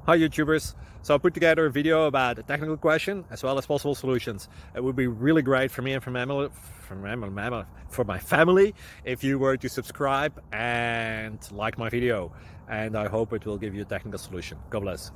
Hi YouTubers! So I put together a video about a technical question as well as possible solutions. It would be really great for me and for my family if you were to subscribe and like my video, and I hope it will give you a technical solution. God bless.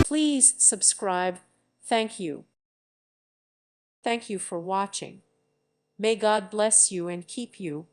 Please subscribe. Thank you. Thank you for watching. May God bless you and keep you.